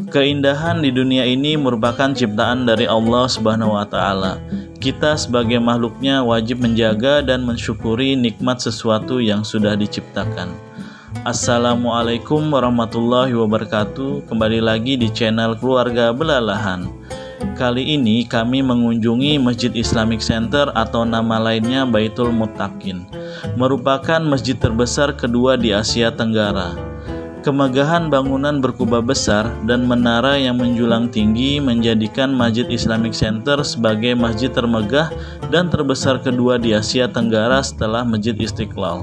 Keindahan di dunia ini merupakan ciptaan dari Allah Subhanahu wa Ta'ala. Kita sebagai makhluknya wajib menjaga dan mensyukuri nikmat sesuatu yang sudah diciptakan. Assalamualaikum warahmatullahi wabarakatuh. Kembali lagi di channel Keluarga Belalahan. Kali ini kami mengunjungi Masjid Islamic Center atau nama lainnya Baitul Muttaqin, merupakan masjid terbesar kedua di Asia Tenggara. Kemegahan bangunan berkubah besar dan menara yang menjulang tinggi menjadikan Masjid Islamic Center sebagai masjid termegah dan terbesar kedua di Asia Tenggara setelah Masjid Istiqlal.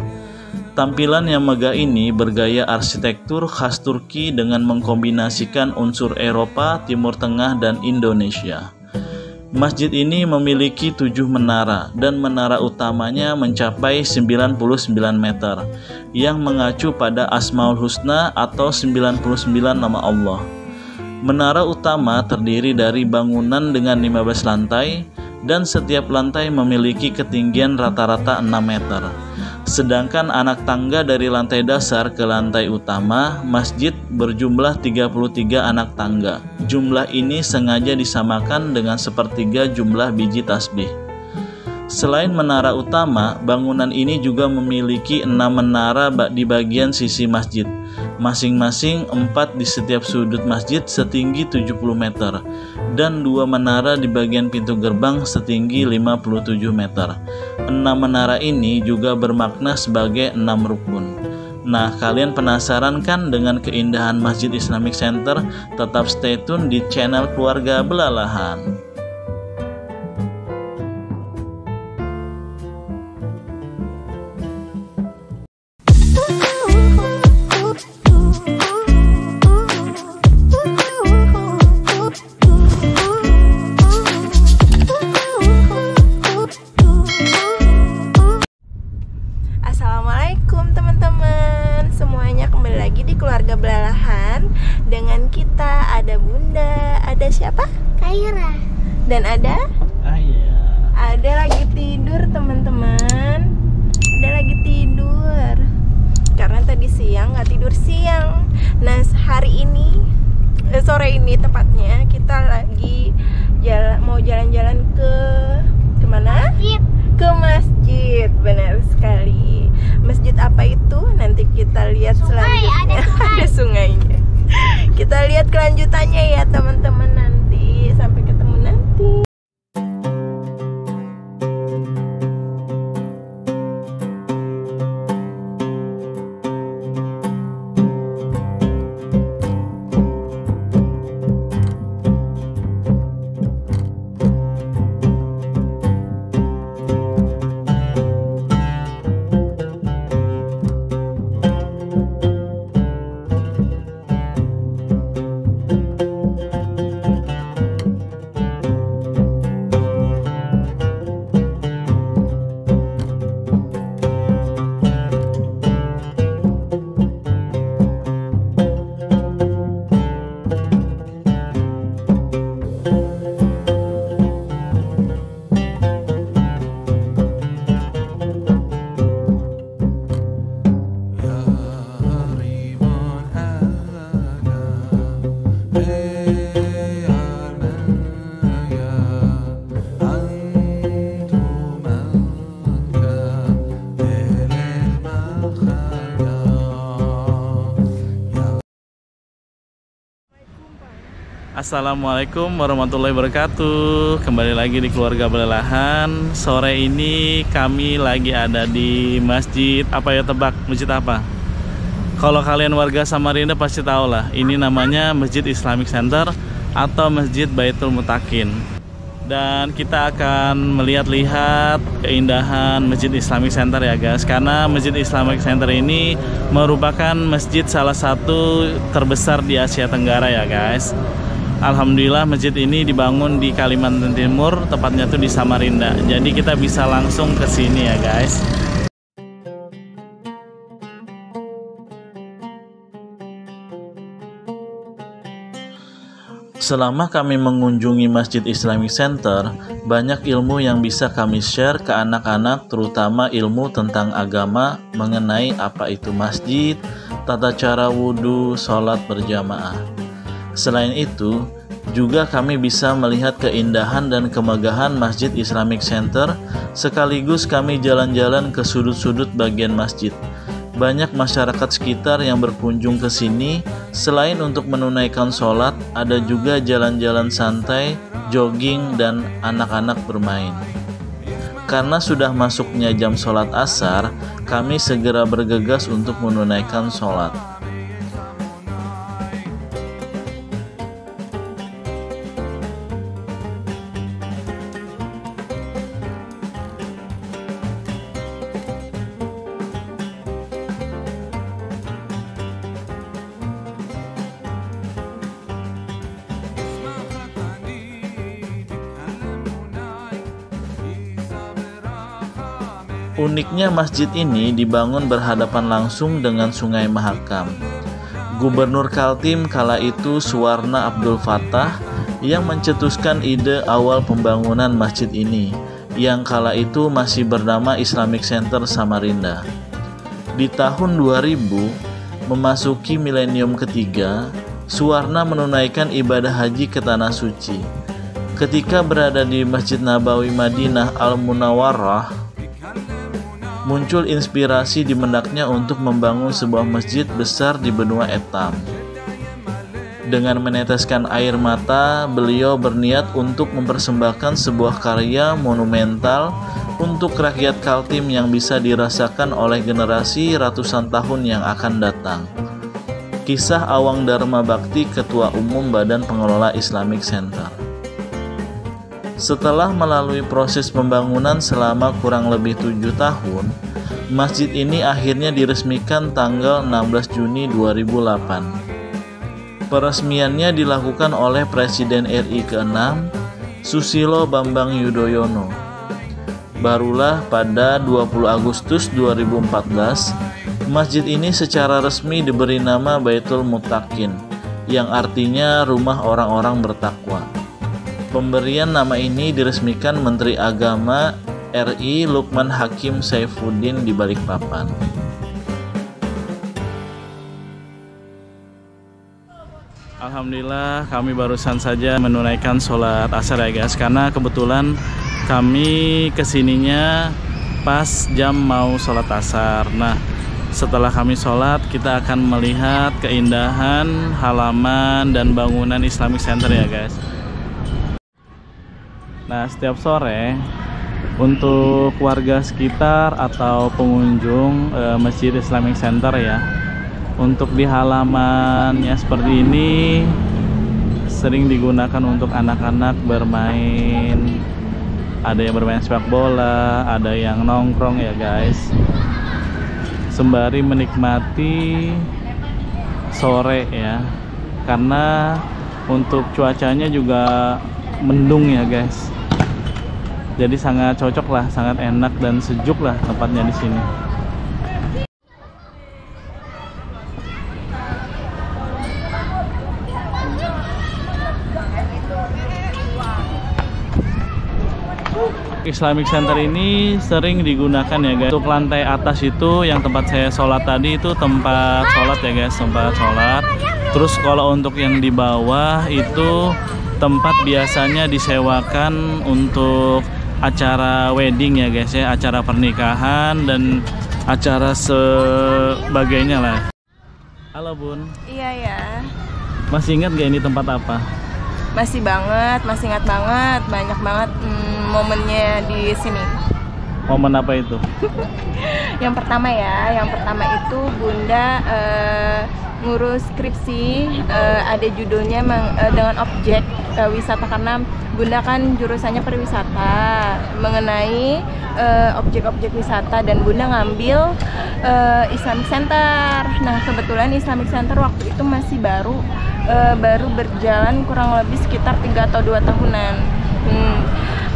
Tampilan yang megah ini bergaya arsitektur khas Turki dengan mengkombinasikan unsur Eropa, Timur Tengah, dan Indonesia. Masjid ini memiliki 7 menara dan menara utamanya mencapai 99 meter yang mengacu pada Asmaul Husna atau 99 nama Allah. Menara utama terdiri dari bangunan dengan 15 lantai dan setiap lantai memiliki ketinggian rata-rata 6 meter. Sedangkan anak tangga dari lantai dasar ke lantai utama masjid berjumlah 33 anak tangga. Jumlah ini sengaja disamakan dengan sepertiga jumlah biji tasbih. Selain menara utama, bangunan ini juga memiliki 6 menara di bagian sisi masjid. Masing-masing 4 di setiap sudut masjid setinggi 70 meter dan 2 menara di bagian pintu gerbang setinggi 57 meter. 6 menara ini juga bermakna sebagai 6 rukun. Nah, kalian penasaran kan dengan keindahan Masjid Islamic Center? Tetap stay tune di channel Keluarga Belalahan. Assalamualaikum teman-teman semuanya, kembali lagi di Keluarga Belalahan. Dengan kita ada Bunda, ada siapa? Kaira. Dan ada? Ayah. Ada lagi tidur teman-teman. Ada lagi tidur karena tadi siang nggak tidur siang. Nah hari ini, sore ini tepatnya kita lagi mau jalan-jalan ke kemana? Masjid. Ke masjid, benar sekali. Masjid apa itu? Nanti kita lihat selanjutnya. Ada sungainya. Kita lihat kelanjutannya ya teman-teman nanti. Sampai ketemu nanti. Assalamualaikum warahmatullahi wabarakatuh. Kembali lagi di Keluarga Belalahan. Sore ini kami lagi ada di masjid. Apa ya, tebak masjid apa? Kalau kalian warga Samarinda pasti tahu lah. Ini namanya Masjid Islamic Center atau Masjid Baitul Muttaqin. Dan kita akan melihat-lihat keindahan Masjid Islamic Center ya guys. Karena Masjid Islamic Center ini merupakan masjid salah satu terbesar di Asia Tenggara ya guys. Alhamdulillah masjid ini dibangun di Kalimantan Timur, tepatnya tuh di Samarinda. Jadi kita bisa langsung ke sini ya guys. Selama kami mengunjungi Masjid Islamic Center, banyak ilmu yang bisa kami share ke anak-anak, terutama ilmu tentang agama mengenai apa itu masjid, tata cara wudhu, sholat berjamaah. Selain itu, juga kami bisa melihat keindahan dan kemegahan Masjid Islamic Center, sekaligus kami jalan-jalan ke sudut-sudut bagian masjid. Banyak masyarakat sekitar yang berkunjung ke sini. Selain untuk menunaikan sholat, ada juga jalan-jalan santai, jogging, dan anak-anak bermain. Karena sudah masuknya jam sholat asar, kami segera bergegas untuk menunaikan sholat. Uniknya masjid ini dibangun berhadapan langsung dengan Sungai Mahakam. Gubernur Kaltim kala itu Suwarna Abdul Fattah yang mencetuskan ide awal pembangunan masjid ini, yang kala itu masih bernama Islamic Center Samarinda. Di tahun 2000, memasuki milenium ketiga, Suwarna menunaikan ibadah haji ke Tanah Suci. Ketika berada di Masjid Nabawi Madinah Al-Munawwarah, muncul inspirasi di benaknya untuk membangun sebuah masjid besar di benua Etam. Dengan meneteskan air mata, beliau berniat untuk mempersembahkan sebuah karya monumental untuk rakyat Kaltim yang bisa dirasakan oleh generasi ratusan tahun yang akan datang. Kisah Awang Dharma Bakti, Ketua Umum Badan Pengelola Islamic Center. Setelah melalui proses pembangunan selama kurang lebih 7 tahun, masjid ini akhirnya diresmikan tanggal 16 Juni 2008. Peresmiannya dilakukan oleh Presiden RI ke-6, Susilo Bambang Yudhoyono. Barulah pada 20 Agustus 2014, masjid ini secara resmi diberi nama Baitul Muttaqin, yang artinya rumah orang-orang bertakwa. Pemberian nama ini diresmikan Menteri Agama RI Lukman Hakim Saifuddin di Balikpapan. Alhamdulillah, kami barusan saja menunaikan sholat asar ya guys, karena kebetulan kami kesininya pas jam mau sholat asar. Nah, setelah kami sholat, kita akan melihat keindahan halaman dan bangunan Islamic Center ya guys. Nah, setiap sore untuk warga sekitar atau pengunjung Masjid Islamic Center ya, untuk di halamannya seperti ini sering digunakan untuk anak-anak bermain. Ada yang bermain sepak bola, ada yang nongkrong ya guys, sembari menikmati sore ya, karena untuk cuacanya juga mendung ya guys. Jadi sangat cocok lah, sangat enak dan sejuk lah tempatnya di sini. Islamic Center ini sering digunakan ya guys. Untuk lantai atas itu yang tempat saya sholat tadi itu tempat sholat ya guys, tempat sholat. Terus kalau untuk yang di bawah itu tempat biasanya disewakan untuk acara wedding ya guys ya, acara pernikahan dan acara sebagainya lah. Halo Bun. Iya ya. Masih ingat gak ini tempat apa? Masih banget, masih ingat banget, banyak banget momennya di sini. Momen apa itu? Yang pertama itu Bunda ngurus skripsi, ada judulnya dengan objek wisata, karena Bunda kan jurusannya pariwisata, mengenai objek-objek wisata, dan Bunda ngambil Islamic Center. Nah, kebetulan Islamic Center waktu itu masih baru berjalan kurang lebih sekitar 3 atau 2 tahunan.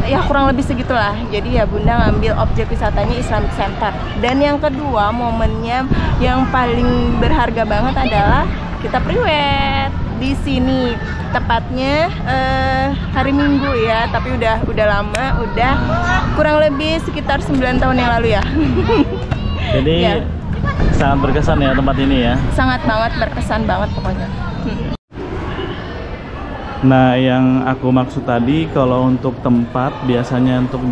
Ya kurang lebih segitulah. Jadi ya Bunda ngambil objek wisatanya Islamic Center. Dan yang kedua, momennya yang paling berharga banget adalah kita priwet di sini. Tepatnya hari Minggu ya, tapi udah lama, udah kurang lebih sekitar 9 tahun yang lalu ya. Jadi ya, sangat berkesan ya tempat ini ya. Sangat banget berkesan banget pokoknya. Nah, yang aku maksud tadi kalau untuk tempat biasanya untuk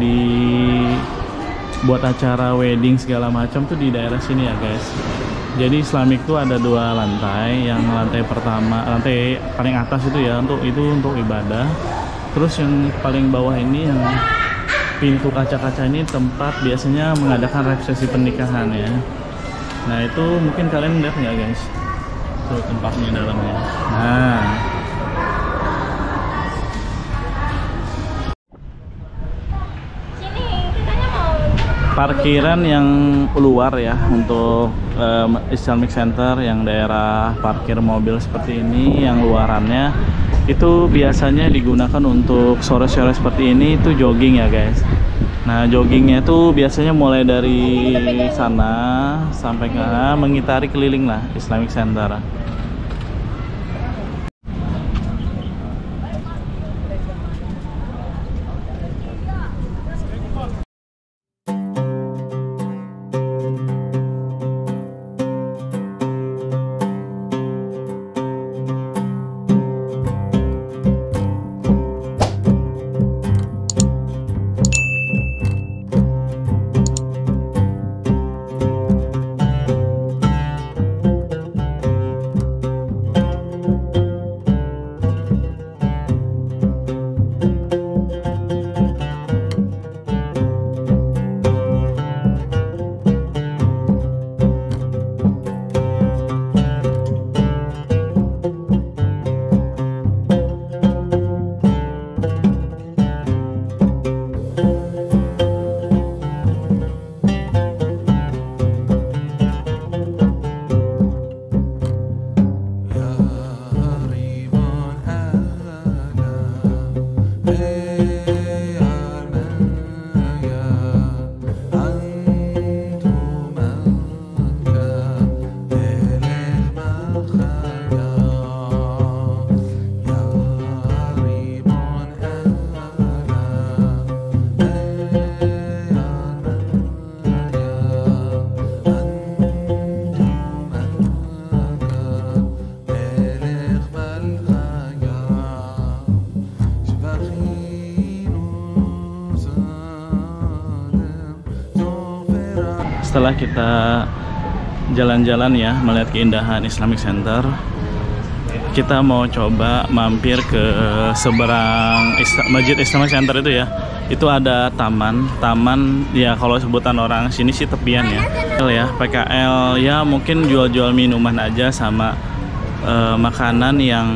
buat acara wedding segala macam tuh di daerah sini ya guys. Jadi Islamic tuh ada 2 lantai. Yang lantai pertama, lantai paling atas itu ya untuk ibadah. Terus yang paling bawah ini yang pintu kaca-kaca ini tempat biasanya mengadakan resepsi pernikahan ya. Nah itu mungkin kalian lihat nggak guys? Tuh tempatnya dalamnya. Nah. Parkiran yang luar ya untuk Islamic Center yang daerah parkir mobil seperti ini yang luarannya itu biasanya digunakan untuk sore-sore seperti ini itu jogging ya guys. Nah joggingnya itu biasanya mulai dari sana sampai ke mengitari keliling lah Islamic Center. Setelah kita jalan-jalan ya melihat keindahan Islamic Center, kita mau coba mampir ke seberang Masjid Islamic Center itu ya. Itu ada taman ya kalau sebutan orang sini sih tepian ya. PKL ya mungkin jual-jual minuman aja sama makanan yang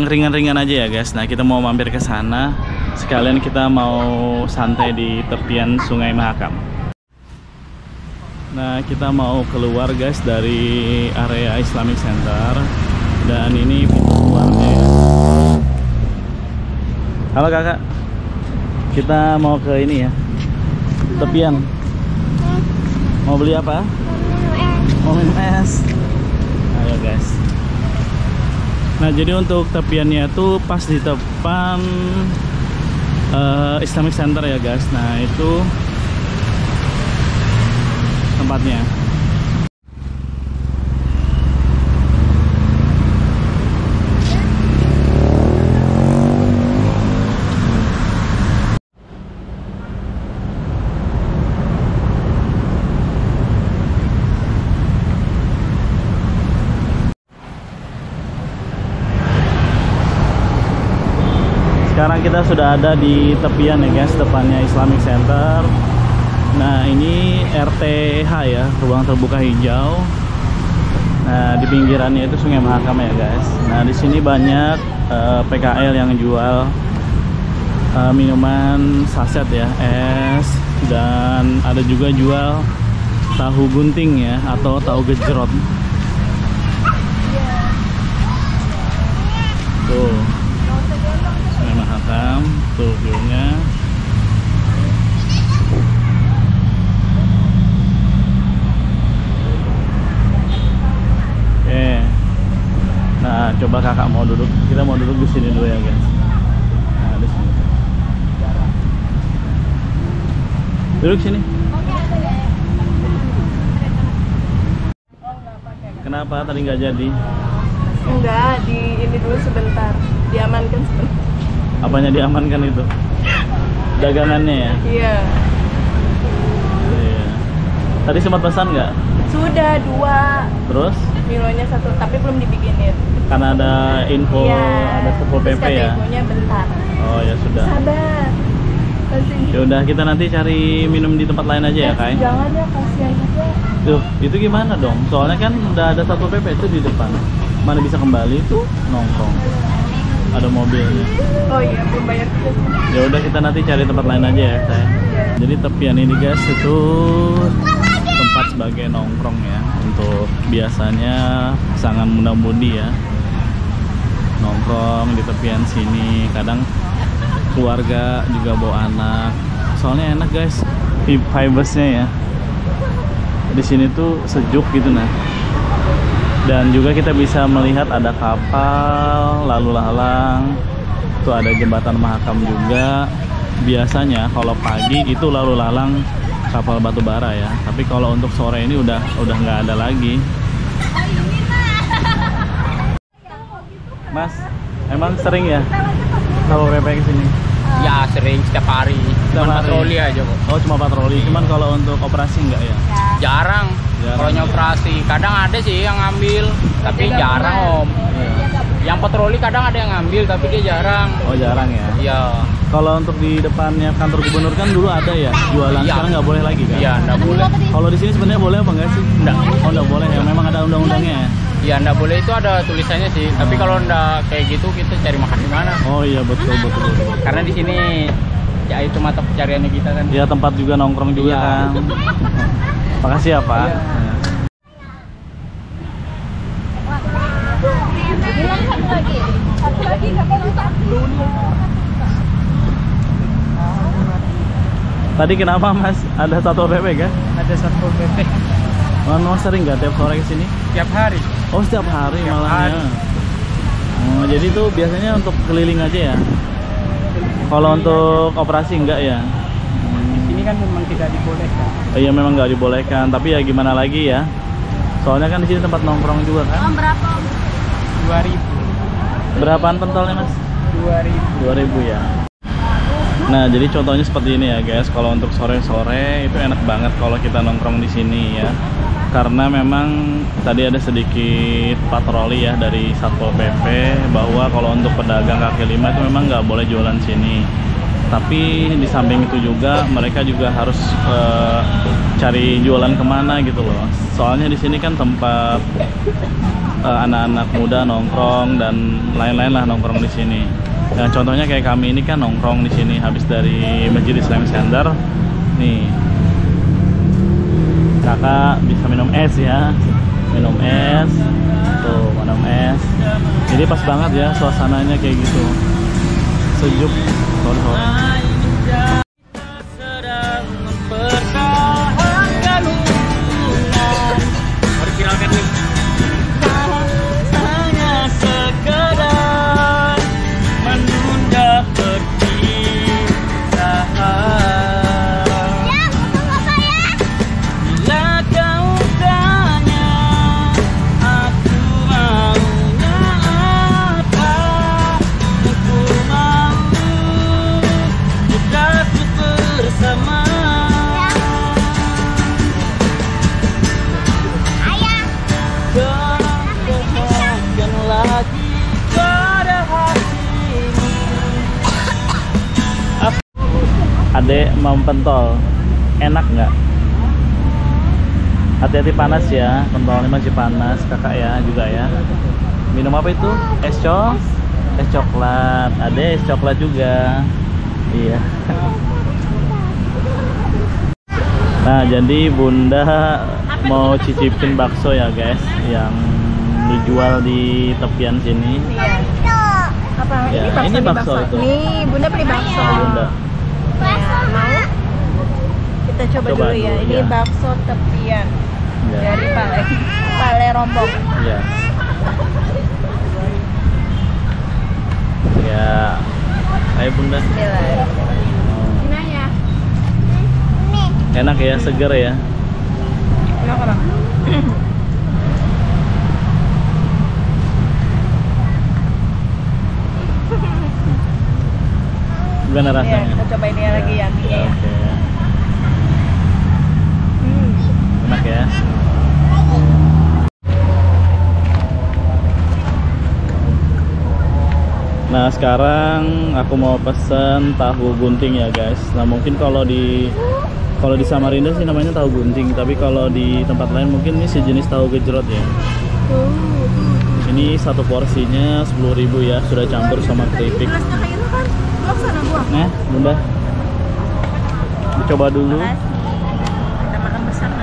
ringan-ringan aja ya guys. Nah kita mau mampir ke sana. Sekalian kita mau santai di tepian Sungai Mahakam. Nah kita mau keluar guys dari area Islamic Center. Dan ini pintu keluarnya. Halo kakak, kita mau ke ini ya, tepian. Mau beli apa? Mau minum es. Ayo guys. Nah jadi untuk tepiannya tuh pas di depan Islamic Center ya guys. Nah itu tempatnya. Sekarang kita sudah ada di tepian ya guys, depannya Islamic Center. Nah ini RTH ya, ruang terbuka hijau. Nah di pinggirannya itu Sungai Mahakam ya guys. Nah di sini banyak PKL yang jual minuman saset ya, es, dan ada juga jual tahu gunting ya atau tahu gejrot. Tuh Mahakam, tuh view-nya. Oke. Nah, coba kakak mau duduk. Kita mau duduk di sini dulu ya, guys. Nah, di sini. Duduk sini. Kenapa tadi nggak jadi? Enggak, di ini dulu sebentar, diamankan sebentar. Apanya diamankan itu? Dagangannya ya? Iya. Iya. Tadi sempat pesan nggak? Sudah 2. Terus? Milonya 1, tapi belum dibikinin. Karena ada info, Iya. ada Satpol PP ya? Infonya bentar. Oh ya sudah. Sabar. Ya udah, kita nanti cari minum di tempat lain aja ya, Kai? Jangan ya, kasihan aja. Tuh, itu gimana dong? Soalnya kan udah ada Satpol PP itu di depan. Mana bisa kembali tuh nongkrong. Ada mobilnya. Oh iya, belum bayar juga. Ya udah, kita nanti cari tempat lain aja ya, Kai. Jadi tepian ini guys itu tempat sebagai nongkrong ya, untuk biasanya pasangan muda-mudi ya nongkrong di tepian sini. Kadang keluarga juga bawa anak, soalnya enak guys vibesnya ya. Di sini tuh sejuk gitu nah. Dan juga kita bisa melihat ada kapal lalu lalang. Tuh ada jembatan Mahakam juga. Biasanya kalau pagi itu lalu lalang kapal batu bara ya. Tapi kalau untuk sore ini udah nggak ada lagi. Mas, emang sering ya Satpol PP ke sini? Ya sering, setiap hari. Cuma patroli aja kok. Oh, cuma patroli. Cuman kalau untuk operasi enggak ya? Jarang. Kalau operasi kadang ada sih yang ngambil, tapi jarang om. Iya. Yang patroli kadang ada yang ngambil, tapi dia jarang. Oh, jarang ya? Iya. Kalau untuk di depannya kantor gubernur kan dulu ada ya jualan, Iya. sekarang nggak boleh lagi kan? Iya, enggak boleh. Kalau di sini sebenarnya boleh apa enggak sih? Enggak. Oh, enggak boleh ya. Memang ada undang-undangnya ya? Iya, enggak boleh, itu ada tulisannya sih. Tapi kalau enggak kayak gitu, kita cari makan di mana? Oh iya, betul. Karena di sini ya itu mata pencariannya kita kan. Ya, tempat juga nongkrong juga Iya. kan. Makasih ya Pak. Iya. Satu lagi nggak perlu satu. Tadi kenapa Mas? Ada Satpol PP kan? Ada Satpol PP Memang sering nggak tiap sore ke sini? tiap hari. Oh, setiap hari Setiap malahnya. Oh, jadi itu biasanya untuk keliling aja ya? Kalau untuk operasi enggak ya? Di sini kan memang tidak dibolehkan. Iya, memang nggak dibolehkan, tapi ya gimana lagi ya? Soalnya kan di sini tempat nongkrong juga kan? Berapa? 2000. Berapaan pentolnya Mas? 2000. 2000 ya. Nah, jadi contohnya seperti ini ya guys. Kalau untuk sore-sore itu enak banget kalau kita nongkrong di sini ya. Karena memang tadi ada sedikit patroli ya dari Satpol PP bahwa kalau untuk pedagang kaki lima itu memang nggak boleh jualan sini. Tapi di samping itu juga mereka juga harus cari jualan kemana gitu loh. Soalnya di sini kan tempat anak-anak muda nongkrong dan lain-lain lah nongkrong di sini. Nah, contohnya kayak kami ini kan nongkrong di sini habis dari Masjid Islam Center. Nih, kakak bisa minum es ya, minum es. Tuh, minum es. Jadi pas banget ya suasananya kayak gitu, sejuk sore-sore. Adek mau pentol, enak nggak? Hati-hati panas ya, pentolnya masih panas kakak ya juga ya. Minum apa itu? Es coklat. Adek es coklat juga. Iya. Nah, jadi Bunda mau cicipin bakso ya guys, yang dijual di tepian sini. Apa? Ya, ini bakso itu. Nih, Bunda beli bakso. Oh, Bunda. Ya, mau? Kita coba dulu ya. dulu, Ini ya. bakso tepian Ya. dari Pale Rombong. Ya. Ya. Ayo Bunda. Bismillah. Oh. Gimana ya? Enak ya, seger ya. Enak orang. Gimana rasanya? Iya, kita cobain ya lagi ya mie ya. Oke. Enak ya. Nah sekarang aku mau pesen tahu gunting ya guys. Nah mungkin kalau di Samarinda sih namanya tahu gunting, tapi kalau di tempat lain mungkin ini sejenis tahu gejrot ya. Ini satu porsinya 10.000 ya, sudah campur sama keripik. Gelasnya kayak itu kan, buang sana buang. Nah bunda, dicoba dulu. Kita makan bersama.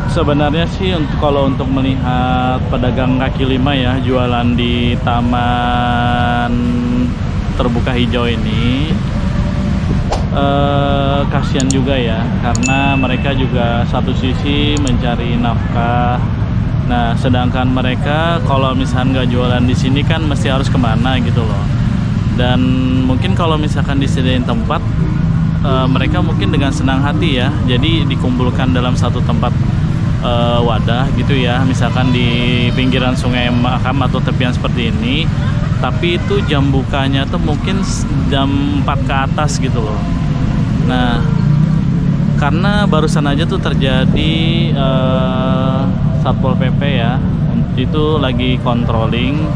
Sebenarnya sih kalau untuk melihat pedagang kaki lima ya jualan di taman terbuka hijau ini kasihan juga ya, karena mereka juga satu sisi mencari nafkah. Nah sedangkan mereka kalau misalkan nggak jualan di sini kan mesti harus kemana gitu loh. Dan mungkin kalau misalkan disediain tempat, mereka mungkin dengan senang hati ya, jadi dikumpulkan dalam satu tempat wadah gitu ya, misalkan di pinggiran Sungai Mahakam atau tepian seperti ini, tapi itu jam bukanya tuh mungkin jam 4 ke atas gitu loh. Nah karena barusan aja tuh terjadi Satpol PP ya, itu lagi controlling,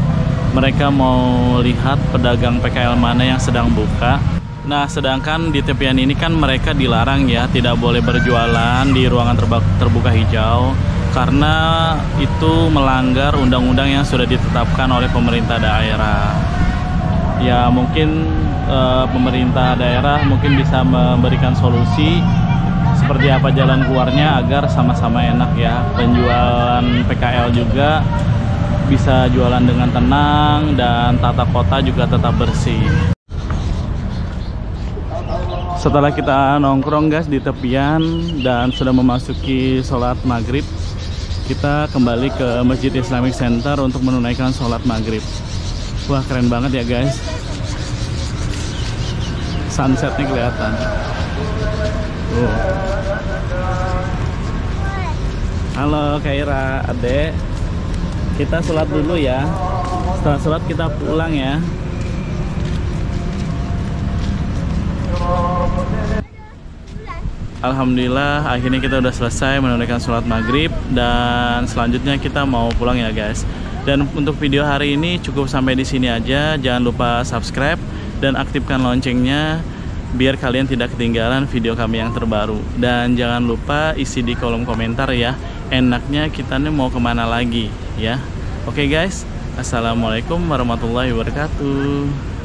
mereka mau lihat pedagang PKL mana yang sedang buka. Nah sedangkan di tepian ini kan mereka dilarang ya, tidak boleh berjualan di ruangan terbuka hijau karena itu melanggar undang-undang yang sudah ditetapkan oleh pemerintah daerah. Ya mungkin pemerintah daerah mungkin bisa memberikan solusi seperti apa jalan keluarnya agar sama-sama enak ya, penjualan PKL juga bisa jualan dengan tenang dan tata kota juga tetap bersih. Setelah kita nongkrong guys di tepian dan sudah memasuki sholat maghrib, kita kembali ke Masjid Islamic Center untuk menunaikan sholat maghrib. Wah keren banget ya guys, sunsetnya kelihatan. Halo Kaira, adek, kita sholat dulu ya. Setelah sholat kita pulang ya. Alhamdulillah akhirnya kita udah selesai menunaikan sholat maghrib dan selanjutnya kita mau pulang ya guys. Dan untuk video hari ini cukup sampai di sini aja. Jangan lupa subscribe dan aktifkan loncengnya biar kalian tidak ketinggalan video kami yang terbaru. Dan jangan lupa isi di kolom komentar ya, enaknya kita nih mau kemana lagi ya. Oke guys, assalamualaikum warahmatullahi wabarakatuh.